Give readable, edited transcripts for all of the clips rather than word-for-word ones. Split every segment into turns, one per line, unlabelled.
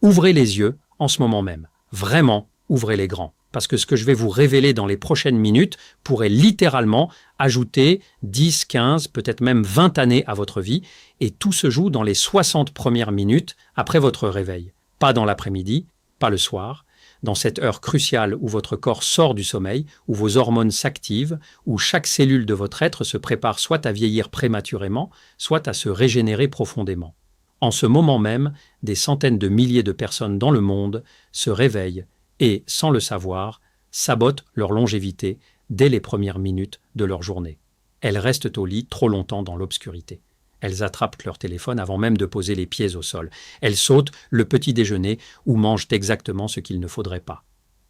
Ouvrez les yeux en ce moment même. Vraiment, ouvrez les grands. Parce que ce que je vais vous révéler dans les prochaines minutes pourrait littéralement ajouter 10, 15, peut-être même 20 années à votre vie. Et tout se joue dans les 60 premières minutes après votre réveil. Pas dans l'après-midi, pas le soir. Dans cette heure cruciale où votre corps sort du sommeil, où vos hormones s'activent, où chaque cellule de votre être se prépare soit à vieillir prématurément, soit à se régénérer profondément. En ce moment même, des centaines de milliers de personnes dans le monde se réveillent et, sans le savoir, sabotent leur longévité dès les premières minutes de leur journée. Elles restent au lit trop longtemps dans l'obscurité. Elles attrapent leur téléphone avant même de poser les pieds au sol. Elles sautent le petit déjeuner ou mangent exactement ce qu'il ne faudrait pas.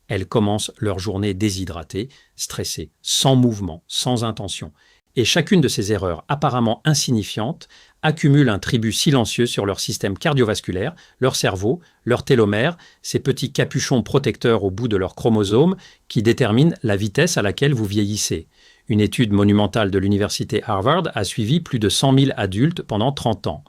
Elles commencent leur journée déshydratées, stressées, sans mouvement, sans intention. Et chacune de ces erreurs apparemment insignifiantes accumule un tribut silencieux sur leur système cardiovasculaire, leur cerveau, leurs télomères, ces petits capuchons protecteurs au bout de leurs chromosomes qui déterminent la vitesse à laquelle vous vieillissez. Une étude monumentale de l'université Harvard a suivi plus de 100 000 adultes pendant 30 ans.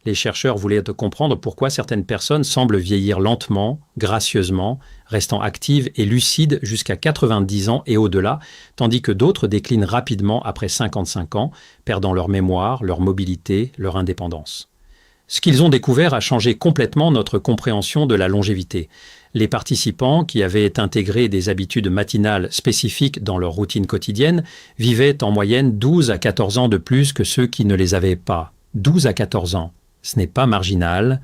Les chercheurs voulaient comprendre pourquoi certaines personnes semblent vieillir lentement, gracieusement, restant actives et lucides jusqu'à 90 ans et au-delà, tandis que d'autres déclinent rapidement après 55 ans, perdant leur mémoire, leur mobilité, leur indépendance. Ce qu'ils ont découvert a changé complètement notre compréhension de la longévité. Les participants, qui avaient intégré des habitudes matinales spécifiques dans leur routine quotidienne, vivaient en moyenne 12 à 14 ans de plus que ceux qui ne les avaient pas. 12 à 14 ans. Ce n'est pas marginal.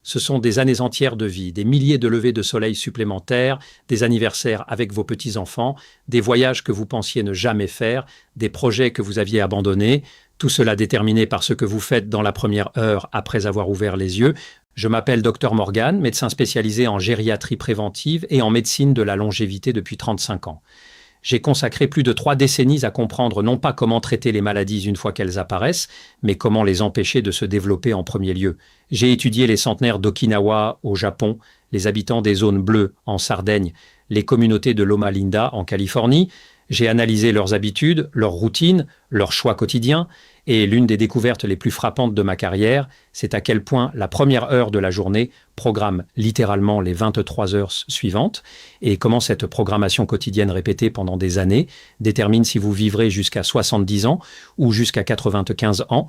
Ce sont des années entières de vie, des milliers de levées de soleil supplémentaires, des anniversaires avec vos petits-enfants, des voyages que vous pensiez ne jamais faire, des projets que vous aviez abandonnés, tout cela déterminé par ce que vous faites dans la première heure après avoir ouvert les yeux. Je m'appelle Dr Morgan, médecin spécialisé en gériatrie préventive et en médecine de la longévité depuis 35 ans. J'ai consacré plus de 3 décennies à comprendre non pas comment traiter les maladies une fois qu'elles apparaissent, mais comment les empêcher de se développer en premier lieu. J'ai étudié les centenaires d'Okinawa au Japon, les habitants des zones bleues en Sardaigne, les communautés de Loma Linda en Californie. J'ai analysé leurs habitudes, leurs routines, leurs choix quotidiens, et l'une des découvertes les plus frappantes de ma carrière, c'est à quel point la première heure de la journée programme littéralement les 23 heures suivantes, et comment cette programmation quotidienne répétée pendant des années détermine si vous vivrez jusqu'à 70 ans ou jusqu'à 95 ans.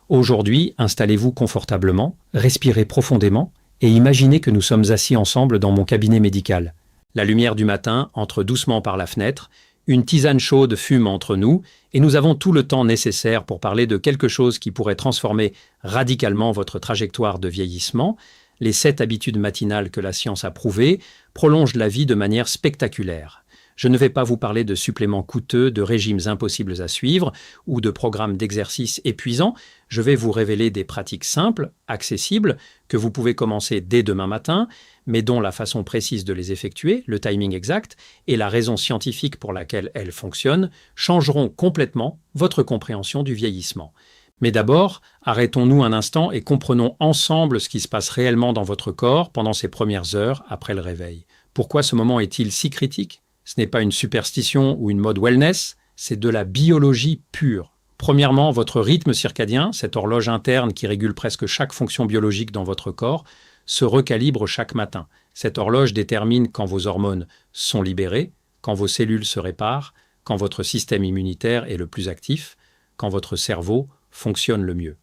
Aujourd'hui, installez-vous confortablement, respirez profondément et imaginez que nous sommes assis ensemble dans mon cabinet médical. La lumière du matin entre doucement par la fenêtre, une tisane chaude fume entre nous et nous avons tout le temps nécessaire pour parler de quelque chose qui pourrait transformer radicalement votre trajectoire de vieillissement. Les 7 habitudes matinales que la science a prouvées prolongent la vie de manière spectaculaire. Je ne vais pas vous parler de suppléments coûteux, de régimes impossibles à suivre ou de programmes d'exercice épuisants. Je vais vous révéler des pratiques simples, accessibles, que vous pouvez commencer dès demain matin, mais dont la façon précise de les effectuer, le timing exact et la raison scientifique pour laquelle elles fonctionnent changeront complètement votre compréhension du vieillissement. Mais d'abord, arrêtons-nous un instant et comprenons ensemble ce qui se passe réellement dans votre corps pendant ces premières heures après le réveil. Pourquoi ce moment est-il si critique ? Ce n'est pas une superstition ou une mode wellness, c'est de la biologie pure. Premièrement, votre rythme circadien, cette horloge interne qui régule presque chaque fonction biologique dans votre corps, se recalibre chaque matin. Cette horloge détermine quand vos hormones sont libérées, quand vos cellules se réparent, quand votre système immunitaire est le plus actif, quand votre cerveau fonctionne le mieux.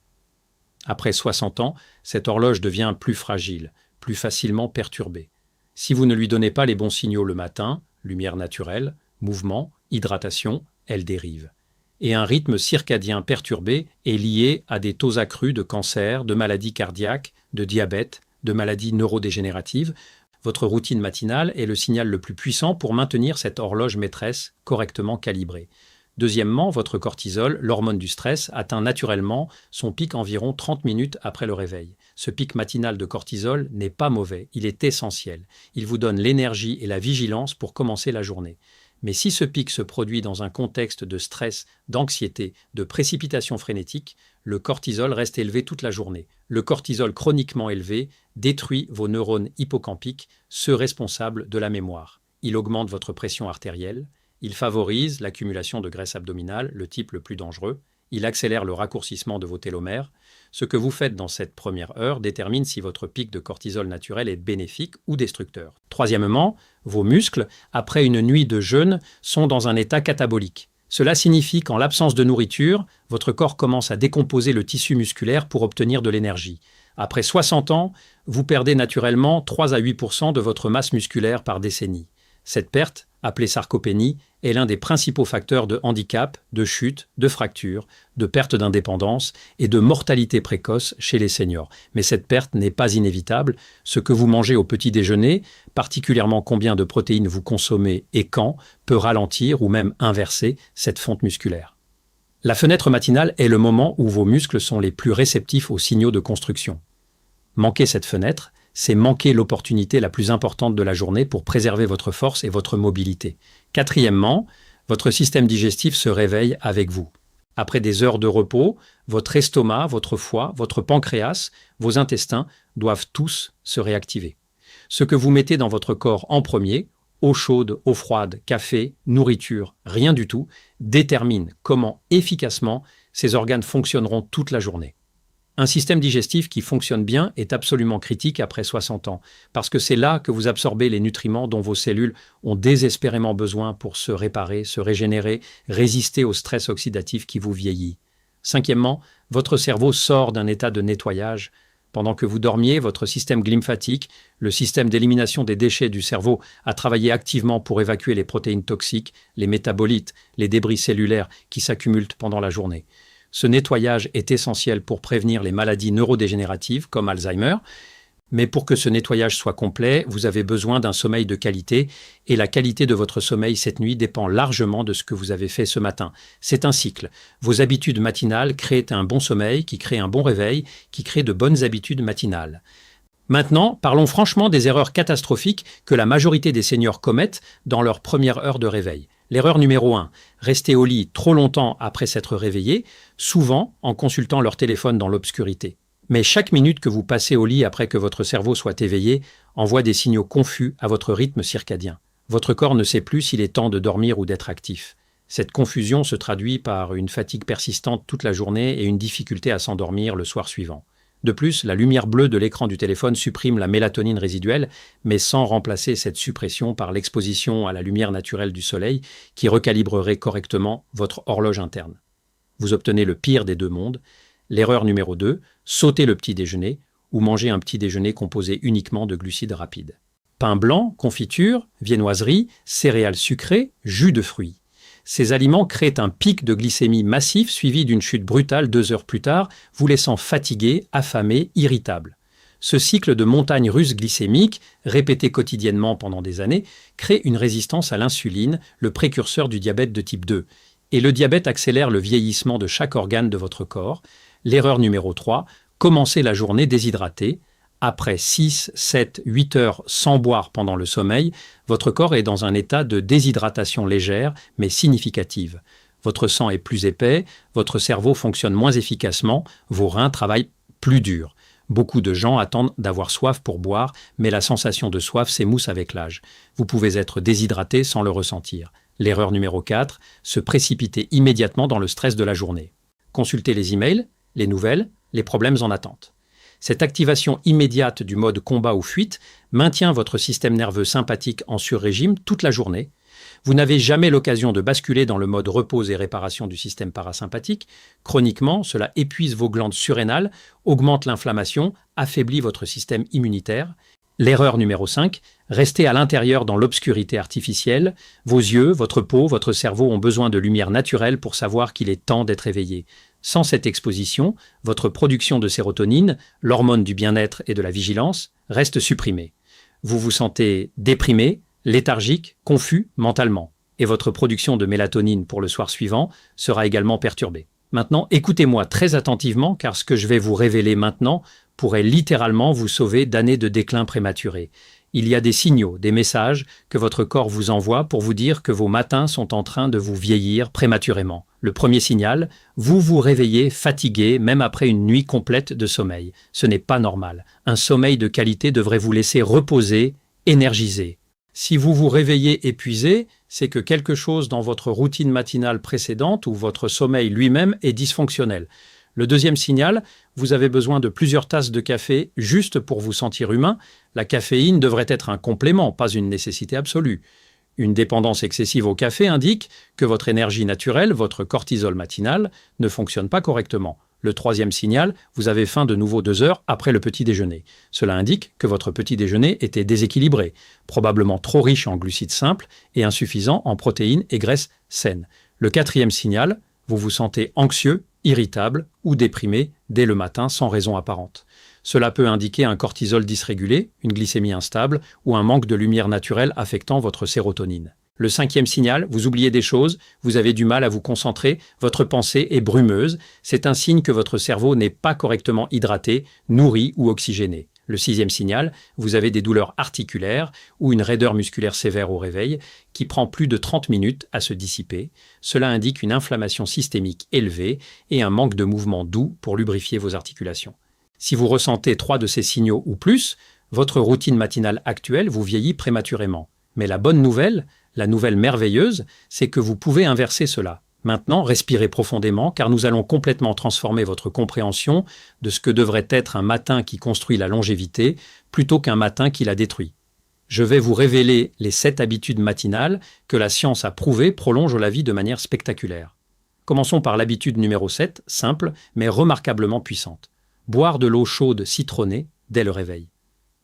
Après 60 ans, cette horloge devient plus fragile, plus facilement perturbée. Si vous ne lui donnez pas les bons signaux le matin, lumière naturelle, mouvement, hydratation, elle dérive. Et un rythme circadien perturbé est lié à des taux accrus de cancer, de maladies cardiaques, de diabète, de maladies neurodégénératives. Votre routine matinale est le signal le plus puissant pour maintenir cette horloge maîtresse correctement calibrée. Deuxièmement, votre cortisol, l'hormone du stress, atteint naturellement son pic environ 30 minutes après le réveil. Ce pic matinal de cortisol n'est pas mauvais, il est essentiel. Il vous donne l'énergie et la vigilance pour commencer la journée. Mais si ce pic se produit dans un contexte de stress, d'anxiété, de précipitation frénétique, le cortisol reste élevé toute la journée. Le cortisol chroniquement élevé détruit vos neurones hippocampiques, ceux responsables de la mémoire. Il augmente votre pression artérielle. Il favorise l'accumulation de graisse abdominale, le type le plus dangereux, Il accélère le raccourcissement de vos télomères. Ce que vous faites dans cette première heure détermine si votre pic de cortisol naturel est bénéfique ou destructeur. Troisièmement, vos muscles, après une nuit de jeûne, sont dans un état catabolique. Cela signifie qu'en l'absence de nourriture, votre corps commence à décomposer le tissu musculaire pour obtenir de l'énergie. Après 60 ans, vous perdez naturellement 3 à 8% de votre masse musculaire par décennie. Cette perte, appelée sarcopénie, est l'un des principaux facteurs de handicap, de chute, de fracture, de perte d'indépendance et de mortalité précoce chez les seniors. Mais cette perte n'est pas inévitable. Ce que vous mangez au petit déjeuner, particulièrement combien de protéines vous consommez et quand, peut ralentir ou même inverser cette fonte musculaire. La fenêtre matinale est le moment où vos muscles sont les plus réceptifs aux signaux de construction. Manquer cette fenêtre, c'est manquer l'opportunité la plus importante de la journée pour préserver votre force et votre mobilité. Quatrièmement, votre système digestif se réveille avec vous. Après des heures de repos, votre estomac, votre foie, votre pancréas, vos intestins doivent tous se réactiver. Ce que vous mettez dans votre corps en premier, eau chaude, eau froide, café, nourriture, rien du tout, détermine comment efficacement ces organes fonctionneront toute la journée. Un système digestif qui fonctionne bien est absolument critique après 60 ans, parce que c'est là que vous absorbez les nutriments dont vos cellules ont désespérément besoin pour se réparer, se régénérer, résister au stress oxydatif qui vous vieillit. Cinquièmement, votre cerveau sort d'un état de nettoyage. Pendant que vous dormiez, votre système glymphatique, le système d'élimination des déchets du cerveau, a travaillé activement pour évacuer les protéines toxiques, les métabolites, les débris cellulaires qui s'accumulent pendant la journée. Ce nettoyage est essentiel pour prévenir les maladies neurodégénératives comme Alzheimer, mais pour que ce nettoyage soit complet, vous avez besoin d'un sommeil de qualité et la qualité de votre sommeil cette nuit dépend largement de ce que vous avez fait ce matin. C'est un cycle. Vos habitudes matinales créent un bon sommeil, qui crée un bon réveil, qui crée de bonnes habitudes matinales. Maintenant, parlons franchement des erreurs catastrophiques que la majorité des seniors commettent dans leur première heure de réveil. L'erreur numéro 1, rester au lit trop longtemps après s'être réveillé, souvent en consultant leur téléphone dans l'obscurité. Mais chaque minute que vous passez au lit après que votre cerveau soit éveillé envoie des signaux confus à votre rythme circadien. Votre corps ne sait plus s'il est temps de dormir ou d'être actif. Cette confusion se traduit par une fatigue persistante toute la journée et une difficulté à s'endormir le soir suivant. De plus, la lumière bleue de l'écran du téléphone supprime la mélatonine résiduelle, mais sans remplacer cette suppression par l'exposition à la lumière naturelle du soleil qui recalibrerait correctement votre horloge interne. Vous obtenez le pire des deux mondes. L'erreur numéro 2, sauter le petit déjeuner ou manger un petit déjeuner composé uniquement de glucides rapides. Pain blanc, confiture, viennoiserie, céréales sucrées, jus de fruits. Ces aliments créent un pic de glycémie massif suivi d'une chute brutale 2 heures plus tard, vous laissant fatigué, affamé, irritable. Ce cycle de montagne russe glycémique, répété quotidiennement pendant des années, crée une résistance à l'insuline, le précurseur du diabète de type 2. Et le diabète accélère le vieillissement de chaque organe de votre corps. L'erreur numéro 3, commencer la journée déshydraté. Après 6, 7, 8 heures sans boire pendant le sommeil, votre corps est dans un état de déshydratation légère mais significative. Votre sang est plus épais, votre cerveau fonctionne moins efficacement, vos reins travaillent plus dur. Beaucoup de gens attendent d'avoir soif pour boire, mais la sensation de soif s'émousse avec l'âge. Vous pouvez être déshydraté sans le ressentir. L'erreur numéro 4, se précipiter immédiatement dans le stress de la journée. Consultez les emails, les nouvelles, les problèmes en attente. Cette activation immédiate du mode combat ou fuite maintient votre système nerveux sympathique en surrégime toute la journée. Vous n'avez jamais l'occasion de basculer dans le mode repos et réparation du système parasympathique. Chroniquement, cela épuise vos glandes surrénales, augmente l'inflammation, affaiblit votre système immunitaire. L'erreur numéro 5, restez à l'intérieur dans l'obscurité artificielle. Vos yeux, votre peau, votre cerveau ont besoin de lumière naturelle pour savoir qu'il est temps d'être éveillé. Sans cette exposition, votre production de sérotonine, l'hormone du bien-être et de la vigilance, reste supprimée. Vous vous sentez déprimé, léthargique, confus mentalement. Et votre production de mélatonine pour le soir suivant sera également perturbée. Maintenant, écoutez-moi très attentivement car ce que je vais vous révéler maintenant pourrait littéralement vous sauver d'années de déclin prématuré. Il y a des signaux, des messages que votre corps vous envoie pour vous dire que vos matins sont en train de vous vieillir prématurément. Le premier signal, vous vous réveillez fatigué même après une nuit complète de sommeil. Ce n'est pas normal. Un sommeil de qualité devrait vous laisser reposer, énergisé. Si vous vous réveillez épuisé, c'est que quelque chose dans votre routine matinale précédente ou votre sommeil lui-même est dysfonctionnel. Le deuxième signal, vous avez besoin de plusieurs tasses de café juste pour vous sentir humain. La caféine devrait être un complément, pas une nécessité absolue. Une dépendance excessive au café indique que votre énergie naturelle, votre cortisol matinal, ne fonctionne pas correctement. Le troisième signal, vous avez faim de nouveau 2 heures après le petit déjeuner. Cela indique que votre petit déjeuner était déséquilibré, probablement trop riche en glucides simples et insuffisant en protéines et graisses saines. Le quatrième signal, vous vous sentez anxieux, irritable ou déprimé dès le matin sans raison apparente. Cela peut indiquer un cortisol dysrégulé, une glycémie instable ou un manque de lumière naturelle affectant votre sérotonine. Le cinquième signal, vous oubliez des choses, vous avez du mal à vous concentrer, votre pensée est brumeuse, c'est un signe que votre cerveau n'est pas correctement hydraté, nourri ou oxygéné. Le sixième signal, vous avez des douleurs articulaires ou une raideur musculaire sévère au réveil qui prend plus de 30 minutes à se dissiper. Cela indique une inflammation systémique élevée et un manque de mouvement doux pour lubrifier vos articulations. Si vous ressentez 3 de ces signaux ou plus, votre routine matinale actuelle vous vieillit prématurément. Mais la bonne nouvelle, la nouvelle merveilleuse, c'est que vous pouvez inverser cela. Maintenant, respirez profondément car nous allons complètement transformer votre compréhension de ce que devrait être un matin qui construit la longévité plutôt qu'un matin qui la détruit. Je vais vous révéler les 7 habitudes matinales que la science a prouvées prolongent la vie de manière spectaculaire. Commençons par l'habitude numéro 7, simple mais remarquablement puissante. Boire de l'eau chaude citronnée dès le réveil.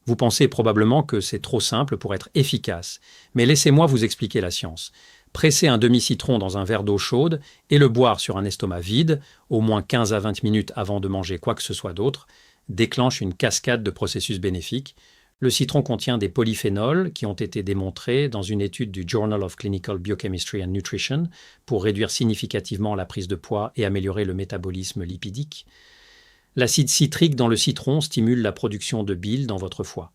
Vous pensez probablement que c'est trop simple pour être efficace, mais laissez-moi vous expliquer la science. Pressez un demi-citron dans un verre d'eau chaude et le boire sur un estomac vide, au moins 15 à 20 minutes avant de manger quoi que ce soit d'autre, déclenche une cascade de processus bénéfiques. Le citron contient des polyphénols qui ont été démontrés dans une étude du Journal of Clinical Biochemistry and Nutrition pour réduire significativement la prise de poids et améliorer le métabolisme lipidique. L'acide citrique dans le citron stimule la production de bile dans votre foie.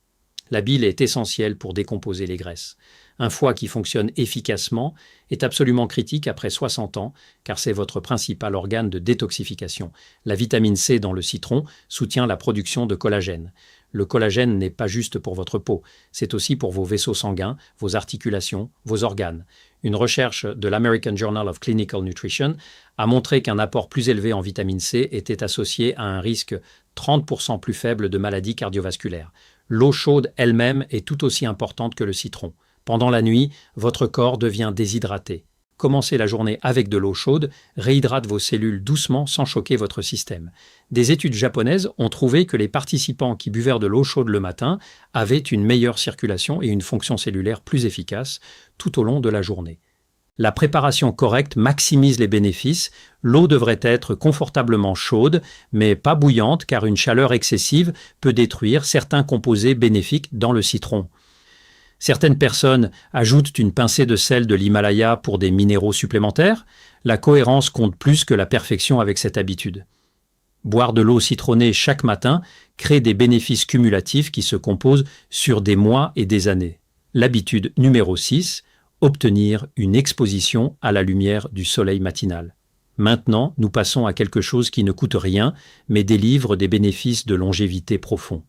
La bile est essentielle pour décomposer les graisses. Un foie qui fonctionne efficacement est absolument critique après 60 ans, car c'est votre principal organe de détoxification. La vitamine C dans le citron soutient la production de collagène. Le collagène n'est pas juste pour votre peau, c'est aussi pour vos vaisseaux sanguins, vos articulations, vos organes. Une recherche de l'American Journal of Clinical Nutrition a montré qu'un apport plus élevé en vitamine C était associé à un risque 30% plus faible de maladies cardiovasculaires. L'eau chaude elle-même est tout aussi importante que le citron. Pendant la nuit, votre corps devient déshydraté. Commencez la journée avec de l'eau chaude, réhydrate vos cellules doucement sans choquer votre système. Des études japonaises ont trouvé que les participants qui buvèrent de l'eau chaude le matin avaient une meilleure circulation et une fonction cellulaire plus efficace tout au long de la journée. La préparation correcte maximise les bénéfices. L'eau devrait être confortablement chaude, mais pas bouillante car une chaleur excessive peut détruire certains composés bénéfiques dans le citron. Certaines personnes ajoutent une pincée de sel de l'Himalaya pour des minéraux supplémentaires. La cohérence compte plus que la perfection avec cette habitude. Boire de l'eau citronnée chaque matin crée des bénéfices cumulatifs qui se composent sur des mois et des années. L'habitude numéro 6, obtenir une exposition à la lumière du soleil matinal. Maintenant, nous passons à quelque chose qui ne coûte rien, mais délivre des bénéfices de longévité profonds.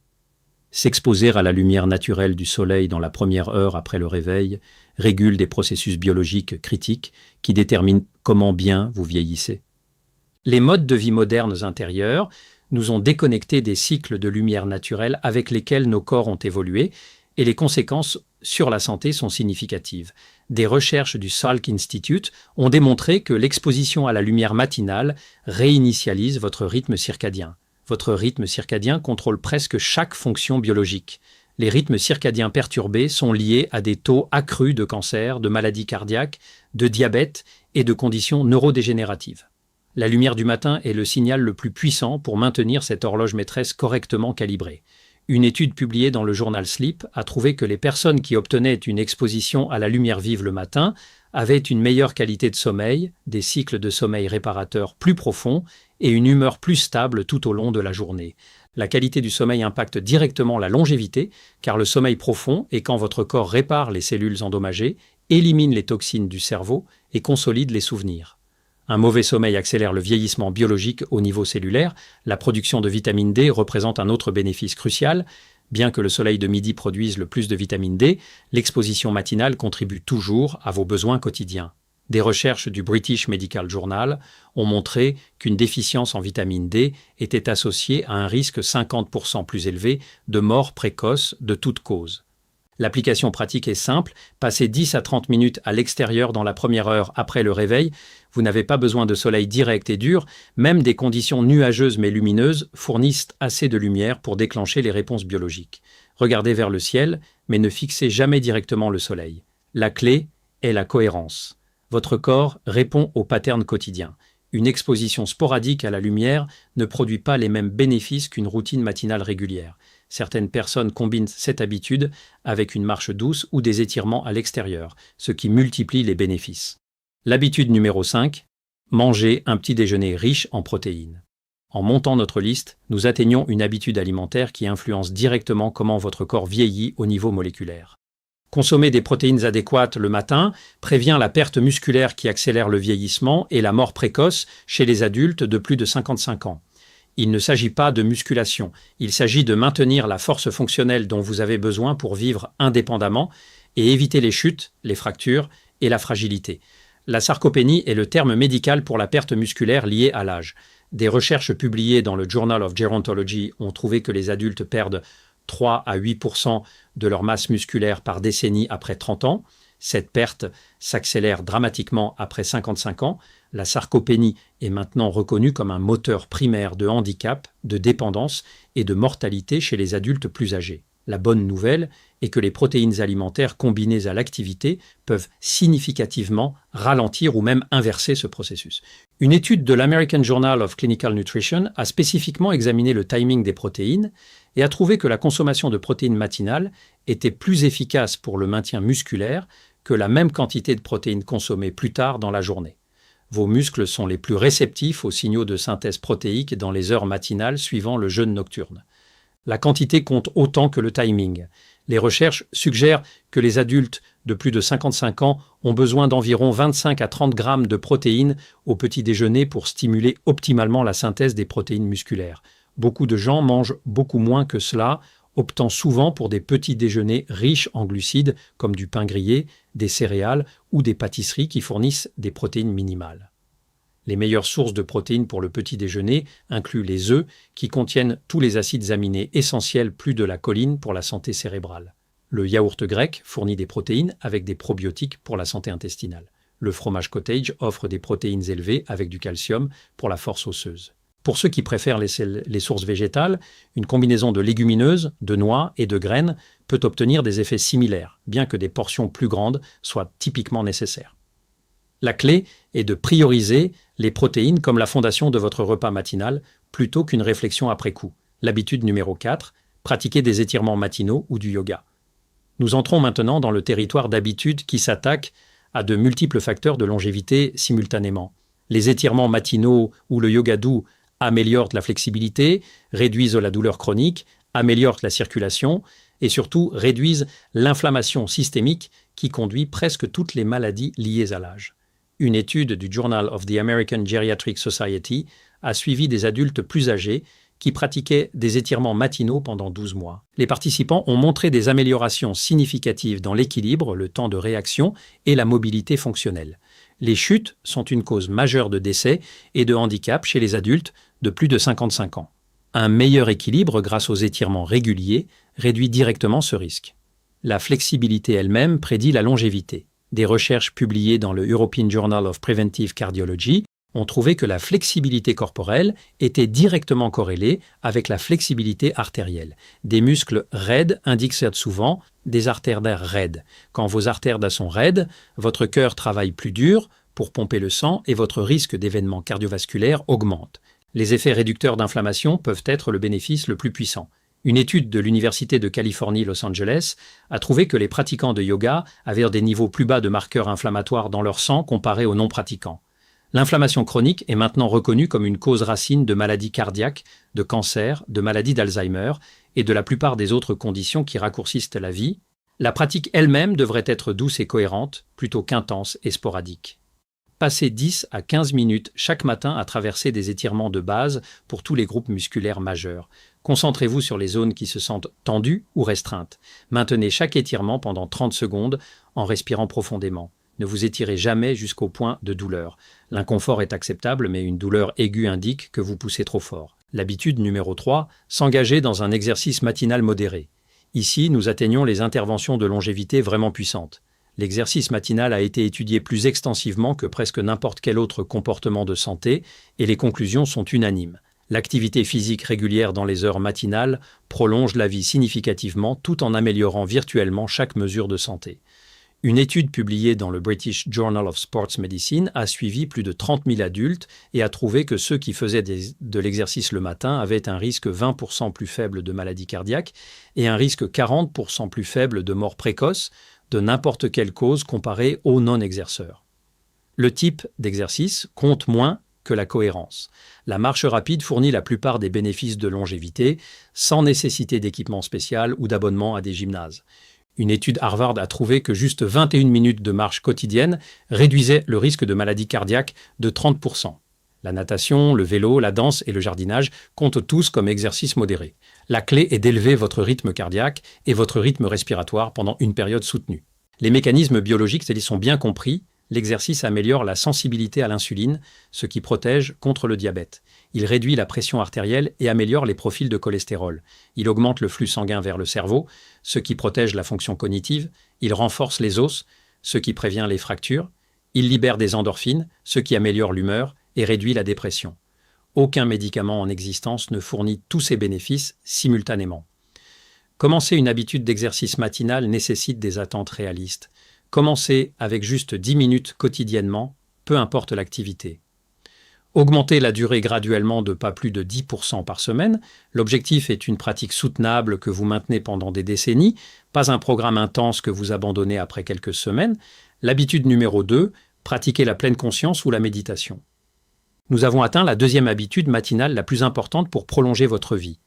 S'exposer à la lumière naturelle du soleil dans la première heure après le réveil régule des processus biologiques critiques qui déterminent comment bien vous vieillissez. Les modes de vie modernes intérieurs nous ont déconnectés des cycles de lumière naturelle avec lesquels nos corps ont évolué et les conséquences sur la santé sont significatives. Des recherches du Salk Institute ont démontré que l'exposition à la lumière matinale réinitialise votre rythme circadien. Votre rythme circadien contrôle presque chaque fonction biologique. Les rythmes circadiens perturbés sont liés à des taux accrus de cancer, de maladies cardiaques, de diabète et de conditions neurodégénératives. La lumière du matin est le signal le plus puissant pour maintenir cette horloge maîtresse correctement calibrée. Une étude publiée dans le journal Sleep a trouvé que les personnes qui obtenaient une exposition à la lumière vive le matin avaient une meilleure qualité de sommeil, des cycles de sommeil réparateurs plus profonds et une humeur plus stable tout au long de la journée. La qualité du sommeil impacte directement la longévité, car le sommeil profond est quand votre corps répare les cellules endommagées, élimine les toxines du cerveau et consolide les souvenirs. Un mauvais sommeil accélère le vieillissement biologique au niveau cellulaire. La production de vitamine D représente un autre bénéfice crucial. Bien que le soleil de midi produise le plus de vitamine D, l'exposition matinale contribue toujours à vos besoins quotidiens. Des recherches du British Medical Journal ont montré qu'une déficience en vitamine D était associée à un risque 50% plus élevé de mort précoce de toute cause. L'application pratique est simple, passez 10 à 30 minutes à l'extérieur dans la première heure après le réveil. Vous n'avez pas besoin de soleil direct et dur, même des conditions nuageuses mais lumineuses fournissent assez de lumière pour déclencher les réponses biologiques. Regardez vers le ciel, mais ne fixez jamais directement le soleil. La clé est la cohérence. Votre corps répond aux patterns quotidiens. Une exposition sporadique à la lumière ne produit pas les mêmes bénéfices qu'une routine matinale régulière. Certaines personnes combinent cette habitude avec une marche douce ou des étirements à l'extérieur, ce qui multiplie les bénéfices. L'habitude numéro 5, manger un petit déjeuner riche en protéines. En montant notre liste, nous atteignons une habitude alimentaire qui influence directement comment votre corps vieillit au niveau moléculaire. Consommer des protéines adéquates le matin prévient la perte musculaire qui accélère le vieillissement et la mort précoce chez les adultes de plus de 55 ans. Il ne s'agit pas de musculation, il s'agit de maintenir la force fonctionnelle dont vous avez besoin pour vivre indépendamment et éviter les chutes, les fractures et la fragilité. La sarcopénie est le terme médical pour la perte musculaire liée à l'âge. Des recherches publiées dans le Journal of Gerontology ont trouvé que les adultes perdent 3 à 8% de leur masse musculaire par décennie après 30 ans. Cette perte s'accélère dramatiquement après 55 ans. La sarcopénie est maintenant reconnue comme un moteur primaire de handicap, de dépendance et de mortalité chez les adultes plus âgés. La bonne nouvelle est que les protéines alimentaires combinées à l'activité peuvent significativement ralentir ou même inverser ce processus. Une étude de l'American Journal of Clinical Nutrition a spécifiquement examiné le timing des protéines et a trouvé que la consommation de protéines matinales était plus efficace pour le maintien musculaire que la même quantité de protéines consommées plus tard dans la journée. Vos muscles sont les plus réceptifs aux signaux de synthèse protéique dans les heures matinales suivant le jeûne nocturne. La quantité compte autant que le timing. Les recherches suggèrent que les adultes de plus de 55 ans ont besoin d'environ 25 à 30 grammes de protéines au petit déjeuner pour stimuler optimalement la synthèse des protéines musculaires. Beaucoup de gens mangent beaucoup moins que cela, optant souvent pour des petits déjeuners riches en glucides comme du pain grillé, des céréales ou des pâtisseries qui fournissent des protéines minimales. Les meilleures sources de protéines pour le petit déjeuner incluent les œufs, qui contiennent tous les acides aminés essentiels plus de la choline pour la santé cérébrale. Le yaourt grec fournit des protéines avec des probiotiques pour la santé intestinale. Le fromage cottage offre des protéines élevées avec du calcium pour la force osseuse. Pour ceux qui préfèrent les sources végétales, une combinaison de légumineuses, de noix et de graines peut obtenir des effets similaires, bien que des portions plus grandes soient typiquement nécessaires. La clé est de prioriser les protéines comme la fondation de votre repas matinal plutôt qu'une réflexion après coup. L'habitude numéro 4, pratiquer des étirements matinaux ou du yoga. Nous entrons maintenant dans le territoire d'habitudes qui s'attaque à de multiples facteurs de longévité simultanément. Les étirements matinaux ou le yoga doux améliorent la flexibilité, réduisent la douleur chronique, améliorent la circulation et surtout réduisent l'inflammation systémique qui conduit presque toutes les maladies liées à l'âge. Une étude du Journal of the American Geriatric Society a suivi des adultes plus âgés qui pratiquaient des étirements matinaux pendant 12 mois. Les participants ont montré des améliorations significatives dans l'équilibre, le temps de réaction et la mobilité fonctionnelle. Les chutes sont une cause majeure de décès et de handicap chez les adultes de plus de 55 ans. Un meilleur équilibre grâce aux étirements réguliers réduit directement ce risque. La flexibilité elle-même prédit la longévité. Des recherches publiées dans le European Journal of Preventive Cardiology ont trouvé que la flexibilité corporelle était directement corrélée avec la flexibilité artérielle. Des muscles raides indiquent souvent des artères d'air raides. Quand vos artères d'air sont raides, votre cœur travaille plus dur pour pomper le sang et votre risque d'événements cardiovasculaires augmente. Les effets réducteurs d'inflammation peuvent être le bénéfice le plus puissant. Une étude de l'Université de Californie Los Angeles a trouvé que les pratiquants de yoga avaient des niveaux plus bas de marqueurs inflammatoires dans leur sang comparés aux non-pratiquants. L'inflammation chronique est maintenant reconnue comme une cause racine de maladies cardiaques, de cancers, de maladies d'Alzheimer et de la plupart des autres conditions qui raccourcissent la vie. La pratique elle-même devrait être douce et cohérente, plutôt qu'intense et sporadique. Passez 10 à 15 minutes chaque matin à traverser des étirements de base pour tous les groupes musculaires majeurs. Concentrez-vous sur les zones qui se sentent tendues ou restreintes. Maintenez chaque étirement pendant 30 secondes en respirant profondément. Ne vous étirez jamais jusqu'au point de douleur. L'inconfort est acceptable, mais une douleur aiguë indique que vous poussez trop fort. L'habitude numéro 3, s'engager dans un exercice matinal modéré. Ici, nous atteignons les interventions de longévité vraiment puissantes. L'exercice matinal a été étudié plus extensivement que presque n'importe quel autre comportement de santé, et les conclusions sont unanimes. L'activité physique régulière dans les heures matinales prolonge la vie significativement tout en améliorant virtuellement chaque mesure de santé. Une étude publiée dans le British Journal of Sports Medicine a suivi plus de 30 000 adultes et a trouvé que ceux qui faisaient de l'exercice le matin avaient un risque 20% plus faible de maladie cardiaque et un risque 40% plus faible de mort précoce de n'importe quelle cause comparée aux non-exerceurs. Le type d'exercice compte moins que la cohérence. La marche rapide fournit la plupart des bénéfices de longévité sans nécessité d'équipement spécial ou d'abonnement à des gymnases. Une étude Harvard a trouvé que juste 21 minutes de marche quotidienne réduisait le risque de maladie cardiaque de 30%. La natation, le vélo, la danse et le jardinage comptent tous comme exercice modéré. La clé est d'élever votre rythme cardiaque et votre rythme respiratoire pendant une période soutenue. Les mécanismes biologiques sont bien compris. L'exercice améliore la sensibilité à l'insuline, ce qui protège contre le diabète. Il réduit la pression artérielle et améliore les profils de cholestérol. Il augmente le flux sanguin vers le cerveau, ce qui protège la fonction cognitive. Il renforce les os, ce qui prévient les fractures. Il libère des endorphines, ce qui améliore l'humeur et réduit la dépression. Aucun médicament en existence ne fournit tous ces bénéfices simultanément. Commencer une habitude d'exercice matinal nécessite des attentes réalistes. Commencez avec juste 10 minutes quotidiennement, peu importe l'activité. Augmentez la durée graduellement de pas plus de 10% par semaine. L'objectif est une pratique soutenable que vous maintenez pendant des décennies, pas un programme intense que vous abandonnez après quelques semaines. L'habitude numéro 2, pratiquer la pleine conscience ou la méditation. Nous avons atteint la deuxième habitude matinale la plus importante pour prolonger votre vie.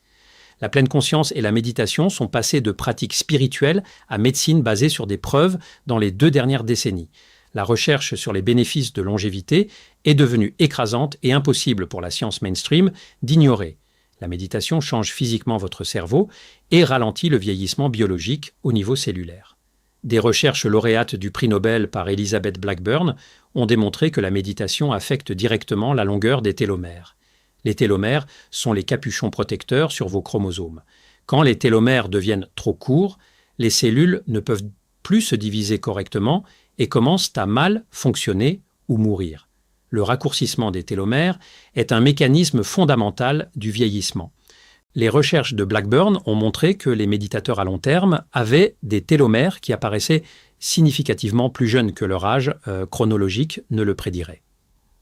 La pleine conscience et la méditation sont passées de pratiques spirituelles à médecine basée sur des preuves dans les 2 dernières décennies. La recherche sur les bénéfices de longévité est devenue écrasante et impossible pour la science mainstream d'ignorer. La méditation change physiquement votre cerveau et ralentit le vieillissement biologique au niveau cellulaire. Des recherches lauréates du prix Nobel par Elizabeth Blackburn ont démontré que la méditation affecte directement la longueur des télomères. Les télomères sont les capuchons protecteurs sur vos chromosomes. Quand les télomères deviennent trop courts, les cellules ne peuvent plus se diviser correctement et commencent à mal fonctionner ou mourir. Le raccourcissement des télomères est un mécanisme fondamental du vieillissement. Les recherches de Blackburn ont montré que les méditateurs à long terme avaient des télomères qui apparaissaient significativement plus jeunes que leur âge chronologique ne le prédirait.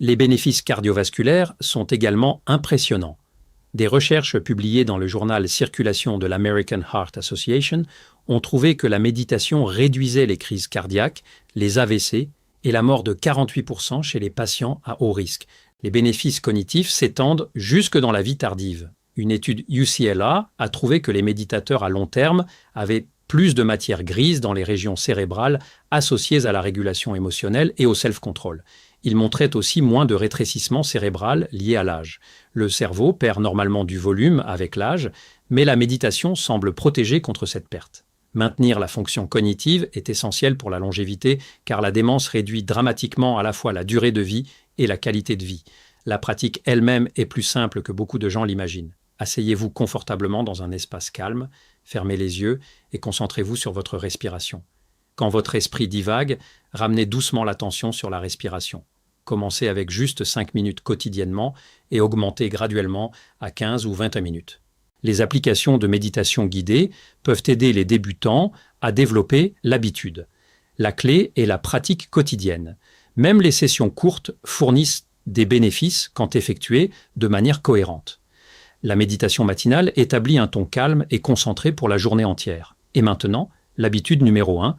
Les bénéfices cardiovasculaires sont également impressionnants. Des recherches publiées dans le journal Circulation de l'American Heart Association ont trouvé que la méditation réduisait les crises cardiaques, les AVC et la mort de 48% chez les patients à haut risque. Les bénéfices cognitifs s'étendent jusque dans la vie tardive. Une étude UCLA a trouvé que les méditateurs à long terme avaient plus de matière grise dans les régions cérébrales associées à la régulation émotionnelle et au self-control. Il montrait aussi moins de rétrécissement cérébral lié à l'âge. Le cerveau perd normalement du volume avec l'âge, mais la méditation semble protéger contre cette perte. Maintenir la fonction cognitive est essentiel pour la longévité car la démence réduit dramatiquement à la fois la durée de vie et la qualité de vie. La pratique elle-même est plus simple que beaucoup de gens l'imaginent. Asseyez-vous confortablement dans un espace calme, fermez les yeux et concentrez-vous sur votre respiration. Quand votre esprit divague, ramenez doucement l'attention sur la respiration. Commencez avec juste 5 minutes quotidiennement et augmentez graduellement à 15 ou 20 minutes. Les applications de méditation guidée peuvent aider les débutants à développer l'habitude. La clé est la pratique quotidienne. Même les sessions courtes fournissent des bénéfices quand effectuées de manière cohérente. La méditation matinale établit un ton calme et concentré pour la journée entière. Et maintenant, l'habitude numéro 1,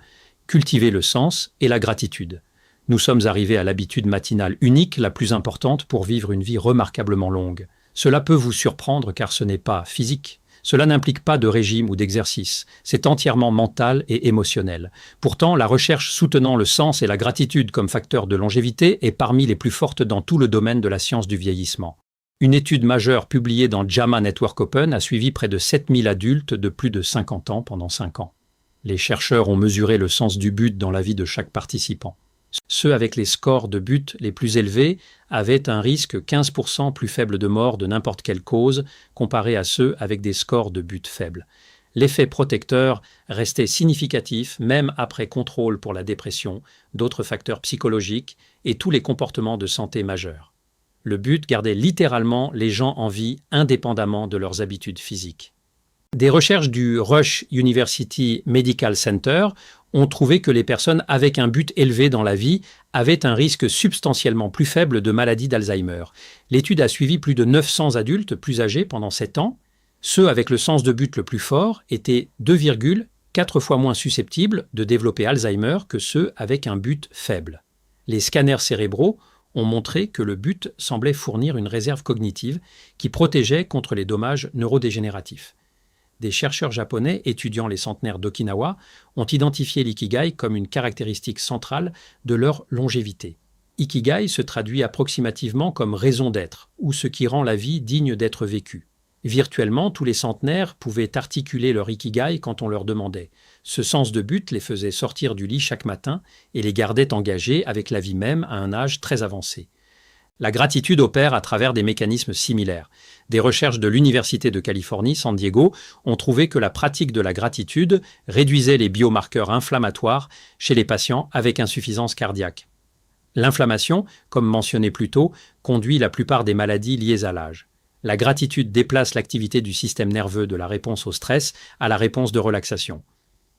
cultiver le sens et la gratitude. Nous sommes arrivés à l'habitude matinale unique, la plus importante pour vivre une vie remarquablement longue. Cela peut vous surprendre car ce n'est pas physique. Cela n'implique pas de régime ou d'exercice. C'est entièrement mental et émotionnel. Pourtant, la recherche soutenant le sens et la gratitude comme facteur de longévité est parmi les plus fortes dans tout le domaine de la science du vieillissement. Une étude majeure publiée dans JAMA Network Open a suivi près de 7000 adultes de plus de 50 ans pendant 5 ans. Les chercheurs ont mesuré le sens du but dans la vie de chaque participant. Ceux avec les scores de but les plus élevés avaient un risque 15% plus faible de mort de n'importe quelle cause comparé à ceux avec des scores de but faibles. L'effet protecteur restait significatif même après contrôle pour la dépression, d'autres facteurs psychologiques et tous les comportements de santé majeurs. Le but gardait littéralement les gens en vie indépendamment de leurs habitudes physiques. Des recherches du Rush University Medical Center ont trouvé que les personnes avec un but élevé dans la vie avaient un risque substantiellement plus faible de maladie d'Alzheimer. L'étude a suivi plus de 900 adultes plus âgés pendant 7 ans. Ceux avec le sens de but le plus fort étaient 2,4 fois moins susceptibles de développer Alzheimer que ceux avec un but faible. Les scanners cérébraux ont montré que le but semblait fournir une réserve cognitive qui protégeait contre les dommages neurodégénératifs. Des chercheurs japonais étudiant les centenaires d'Okinawa ont identifié l'ikigai comme une caractéristique centrale de leur longévité. Ikigai se traduit approximativement comme raison d'être, ou ce qui rend la vie digne d'être vécue. Virtuellement, tous les centenaires pouvaient articuler leur ikigai quand on leur demandait. Ce sens de but les faisait sortir du lit chaque matin et les gardait engagés avec la vie même à un âge très avancé. La gratitude opère à travers des mécanismes similaires. Des recherches de l'Université de Californie, San Diego, ont trouvé que la pratique de la gratitude réduisait les biomarqueurs inflammatoires chez les patients avec insuffisance cardiaque. L'inflammation, comme mentionné plus tôt, conduit la plupart des maladies liées à l'âge. La gratitude déplace l'activité du système nerveux de la réponse au stress à la réponse de relaxation.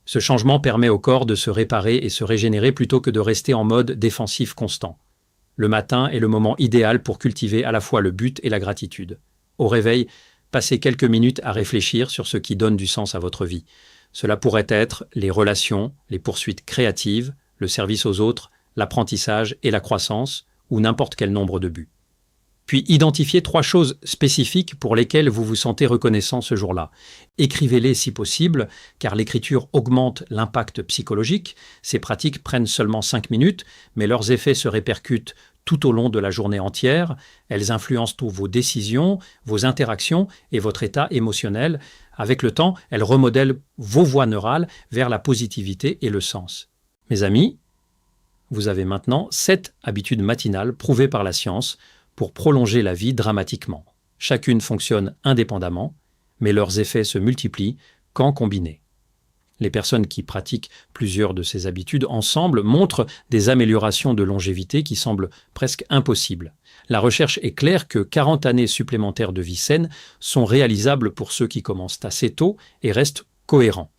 Ce changement permet au corps de se réparer et se régénérer plutôt que de rester en mode défensif constant. Le matin est le moment idéal pour cultiver à la fois le but et la gratitude. Au réveil, passez quelques minutes à réfléchir sur ce qui donne du sens à votre vie. Cela pourrait être les relations, les poursuites créatives, le service aux autres, l'apprentissage et la croissance, ou n'importe quel nombre de buts. Puis identifiez 3 choses spécifiques pour lesquelles vous vous sentez reconnaissant ce jour-là. Écrivez-les si possible, car l'écriture augmente l'impact psychologique. Ces pratiques prennent seulement 5 minutes, mais leurs effets se répercutent tout au long de la journée entière. Elles influencent tous vos décisions, vos interactions et votre état émotionnel. Avec le temps, elles remodèlent vos voies neurales vers la positivité et le sens. Mes amis, vous avez maintenant 7 habitudes matinales prouvées par la science pour prolonger la vie dramatiquement. Chacune fonctionne indépendamment, mais leurs effets se multiplient quand combinés. Les personnes qui pratiquent plusieurs de ces habitudes ensemble montrent des améliorations de longévité qui semblent presque impossibles. La recherche est claire que 40 années supplémentaires de vie saine sont réalisables pour ceux qui commencent assez tôt et restent cohérents.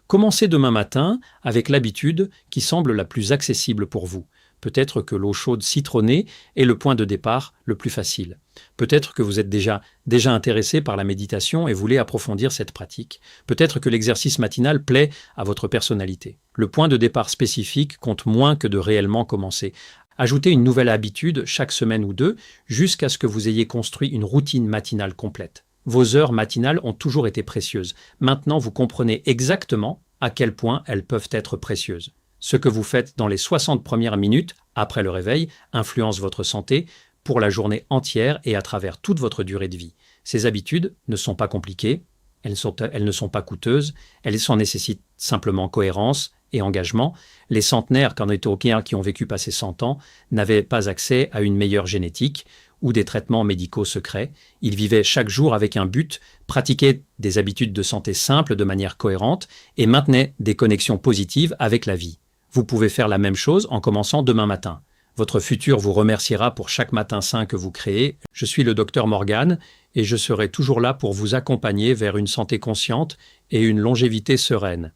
Commencez demain matin avec l'habitude qui semble la plus accessible pour vous. Peut-être que l'eau chaude citronnée est le point de départ le plus facile. Peut-être que vous êtes déjà intéressé par la méditation et voulez approfondir cette pratique. Peut-être que l'exercice matinal plaît à votre personnalité. Le point de départ spécifique compte moins que de réellement commencer. Ajoutez une nouvelle habitude chaque semaine ou 2 jusqu'à ce que vous ayez construit une routine matinale complète. Vos heures matinales ont toujours été précieuses. Maintenant, vous comprenez exactement à quel point elles peuvent être précieuses. Ce que vous faites dans les 60 premières minutes après le réveil influence votre santé pour la journée entière et à travers toute votre durée de vie. Ces habitudes ne sont pas compliquées, elles ne sont pas coûteuses, elles en nécessitent simplement cohérence et engagement. Les centenaires qui ont vécu passer 100 ans n'avaient pas accès à une meilleure génétique ou des traitements médicaux secrets. Ils vivaient chaque jour avec un but, pratiquaient des habitudes de santé simples de manière cohérente et maintenaient des connexions positives avec la vie. Vous pouvez faire la même chose en commençant demain matin. Votre futur vous remerciera pour chaque matin sain que vous créez. Je suis le Dr Morgan et je serai toujours là pour vous accompagner vers une santé consciente et une longévité sereine.